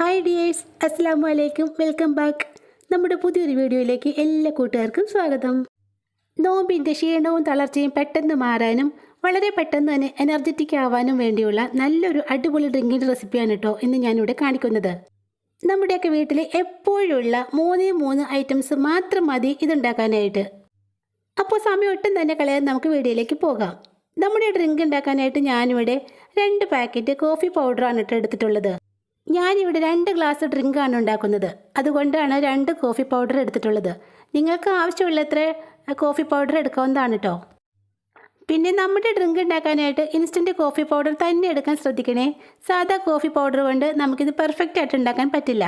Hi dears, അസ്സലാമു അലൈക്കും. Welcome back. നമ്മുടെ പുതിയൊരു വീഡിയോയിലേക്ക് എല്ലാ കൂട്ടുകാർക്കും സ്വാഗതം. നോമ്പിൻ്റെ ക്ഷീണവും തളർച്ചയും പെട്ടെന്ന് മാറാനും വളരെ പെട്ടെന്ന് തന്നെ എനർജറ്റിക് ആവാനും വേണ്ടിയുള്ള നല്ലൊരു അടിപൊളി ഡ്രിങ്കിൻ്റെ റെസിപ്പിയാണ് കേട്ടോ ഇന്ന് ഞാനിവിടെ കാണിക്കുന്നത്. നമ്മുടെയൊക്കെ വീട്ടിൽ എപ്പോഴുള്ള മൂന്ന് ഐറ്റംസ് മാത്രം മതി ഇതുണ്ടാക്കാനായിട്ട്. അപ്പോൾ സമയം ഒട്ടും തന്നെ കളയാൻ നമുക്ക് വീഡിയോയിലേക്ക് പോകാം. നമ്മുടെ ഡ്രിങ്ക് ഉണ്ടാക്കാനായിട്ട് ഞാനിവിടെ 2 പാക്കറ്റ് കോഫി പൗഡറാണ് കേട്ടോ എടുത്തിട്ടുള്ളത്. ഞാനിവിടെ 2 ഗ്ലാസ് ഡ്രിങ്കാണ് ഉണ്ടാക്കുന്നത്, അതുകൊണ്ടാണ് 2 കോഫി പൗഡർ എടുത്തിട്ടുള്ളത്. നിങ്ങൾക്ക് ആവശ്യമുള്ള എത്ര കോഫി പൗഡർ എടുക്കാവുന്നതാണ് കേട്ടോ. പിന്നെ നമ്മുടെ ഡ്രിങ്ക് ഉണ്ടാക്കാനായിട്ട് ഇൻസ്റ്റൻറ്റ് കോഫി പൗഡർ തന്നെ എടുക്കാൻ ശ്രദ്ധിക്കണേ. സാധാ കോഫി പൗഡർ കൊണ്ട് നമുക്കിത് പെർഫെക്റ്റ് ആയിട്ട് ഉണ്ടാക്കാൻ പറ്റില്ല.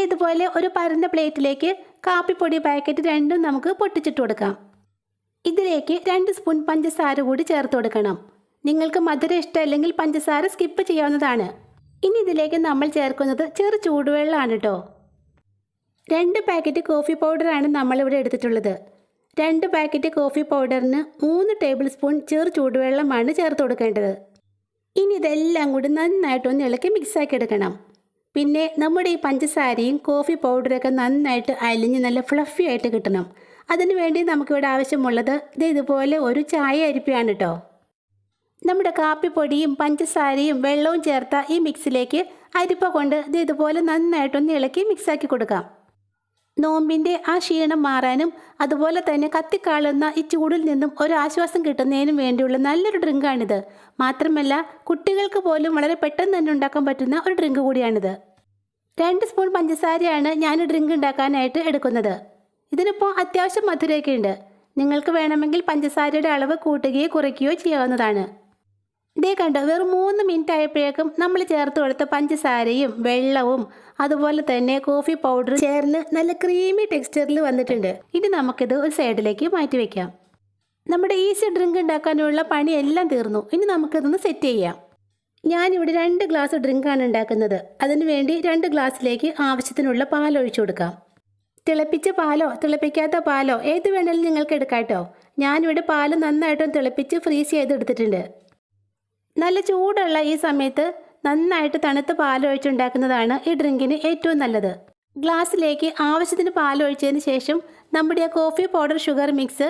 ഇതുപോലെ ഒരു പരന്ന പ്ലേറ്റിലേക്ക് കാപ്പിപ്പൊടി പാക്കറ്റ് 2 നമുക്ക് പൊട്ടിച്ചിട്ട് കൊടുക്കാം. ഇതിലേക്ക് 2 സ്പൂൺ പഞ്ചസാര കൂടി ചേർത്ത് കൊടുക്കണം. നിങ്ങൾക്ക് മധുരം ഇഷ്ടമല്ലെങ്കിൽ പഞ്ചസാര സ്കിപ്പ് ചെയ്യാവുന്നതാണ്. ഇനി ഇതിലേക്ക് നമ്മൾ ചേർക്കുന്നത് ചെറു ചൂടുവെള്ളമാണ് കേട്ടോ. 2 പാക്കറ്റ് കോഫി പൗഡറാണ് നമ്മളിവിടെ എടുത്തിട്ടുള്ളത്. 2 പാക്കറ്റ് കോഫി പൗഡറിന് 3 ടേബിൾ സ്പൂൺ ചെറു ചൂടുവെള്ളമാണ് ചേർത്ത് കൊടുക്കേണ്ടത്. ഇനി ഇതെല്ലാം കൂടി നന്നായിട്ടൊന്ന് ഇളക്കി മിക്സാക്കി എടുക്കണം. പിന്നെ നമ്മുടെ ഈ പഞ്ചസാരയും കോഫി പൗഡറൊക്കെ നന്നായിട്ട് അലിഞ്ഞ് നല്ല ഫ്ലഫി ആയിട്ട് കിട്ടണം. അതിനു വേണ്ടി നമുക്കിവിടെ ആവശ്യമുള്ളത് ഇതുപോലെ ഒരു ചായ അരിപ്പയാണ് കേട്ടോ. നമ്മുടെ കാപ്പിപ്പൊടിയും പഞ്ചസാരയും വെള്ളവും ചേർത്ത ഈ മിക്സിലേക്ക് അരിപ്പ കൊണ്ട് ഇതുപോലെ നന്നായിട്ടൊന്ന് ഇളക്കി മിക്സാക്കി കൊടുക്കാം. നോമ്പിൻ്റെ ആ ക്ഷീണം മാറാനും അതുപോലെ തന്നെ കത്തിക്കാളുന്ന ഈ ചൂടിൽ നിന്നും ഒരു ആശ്വാസം കിട്ടുന്നതിനും വേണ്ടിയുള്ള നല്ലൊരു ഡ്രിങ്കാണിത്. മാത്രമല്ല കുട്ടികൾക്ക് പോലും വളരെ പെട്ടെന്ന് തന്നെ ഉണ്ടാക്കാൻ പറ്റുന്ന ഒരു ഡ്രിങ്ക് കൂടിയാണിത്. 2 സ്പൂൺ പഞ്ചസാരയാണ് ഞാൻ ഡ്രിങ്ക് ഉണ്ടാക്കാനായിട്ട് എടുക്കുന്നത്. ഇതിനിപ്പോൾ അത്യാവശ്യം മധുരമൊക്കെ ഉണ്ട്. നിങ്ങൾക്ക് വേണമെങ്കിൽ പഞ്ചസാരയുടെ അളവ് കൂട്ടുകയോ കുറയ്ക്കുകയോ ചെയ്യാവുന്നതാണ്. കണ്ടോ, വെറും 3 മിനിറ്റ് ആയപ്പോഴേക്കും നമ്മൾ ചേർത്ത് കൊടുത്ത പഞ്ചസാരയും വെള്ളവും അതുപോലെ തന്നെ കോഫി പൗഡർ ചേർന്ന് നല്ല ക്രീമി ടെക്സ്ചറിൽ വന്നിട്ടുണ്ട്. ഇനി നമുക്കിത് ഒരു സൈഡിലേക്ക് മാറ്റി വയ്ക്കാം. നമ്മുടെ ഈസി ഡ്രിങ്ക് ഉണ്ടാക്കാനുള്ള പണിയെല്ലാം തീർന്നു. ഇനി നമുക്കിതൊന്ന് സെറ്റ് ചെയ്യാം. ഞാനിവിടെ 2 ഗ്ലാസ് ഡ്രിങ്കാണ് ഉണ്ടാക്കുന്നത്. അതിനു വേണ്ടി 2 ഗ്ലാസ്സിലേക്ക് ആവശ്യത്തിനുള്ള പാൽ ഒഴിച്ചു കൊടുക്കാം. തിളപ്പിച്ച പാലോ തിളപ്പിക്കാത്ത പാലോ ഏത് വേണമെങ്കിലും നിങ്ങൾക്ക് എടുക്കാം കേട്ടോ. ഞാനിവിടെ പാൽ നന്നായിട്ടും തിളപ്പിച്ച് ഫ്രീസ് ചെയ്തെടുത്തിട്ടുണ്ട്. നല്ല ചൂടുള്ള ഈ സമയത്ത് നന്നായിട്ട് തണുത്ത പാലൊഴിച്ചുണ്ടാക്കുന്നതാണ് ഈ ഡ്രിങ്കിന് ഏറ്റവും നല്ലത്. ഗ്ലാസ്സിലേക്ക് ആവശ്യത്തിന് പാലൊഴിച്ചതിന് ശേഷം നമ്മുടെ ആ കോഫി പൗഡർ ഷുഗർ മിക്സ്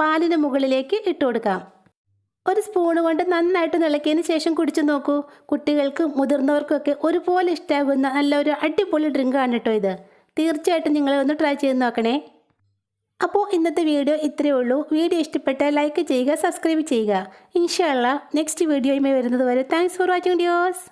പാലിന് മുകളിലേക്ക് ഇട്ട് കൊടുക്കാം. ഒരു സ്പൂണ് കൊണ്ട് നന്നായിട്ട് ഇളക്കിയതിന് ശേഷം കുടിച്ചു നോക്കൂ. കുട്ടികൾക്കും മുതിർന്നവർക്കൊക്കെ ഒരുപോലെ ഇഷ്ടമാകുന്ന നല്ലൊരു അടിപൊളി ഡ്രിങ്കാണ് കേട്ടോ ഇത്. തീർച്ചയായിട്ടും നിങ്ങളൊന്ന് ട്രൈ ചെയ്ത് നോക്കണേ. അപ്പോൾ ഇന്നത്തെ വീഡിയോ ഇത്രയേ ഉള്ളൂ. വീഡിയോ ഇഷ്ടപ്പെട്ടാൽ ലൈക്ക് ചെയ്യുക, സബ്സ്ക്രൈബ് ചെയ്യുക. ഇൻഷാ അല്ലാഹ് നെക്സ്റ്റ് വീഡിയോയുമായി വരുന്നത് വരെ താങ്ക്സ് ഫോർ വാച്ചിങ് വീഡിയോസ്.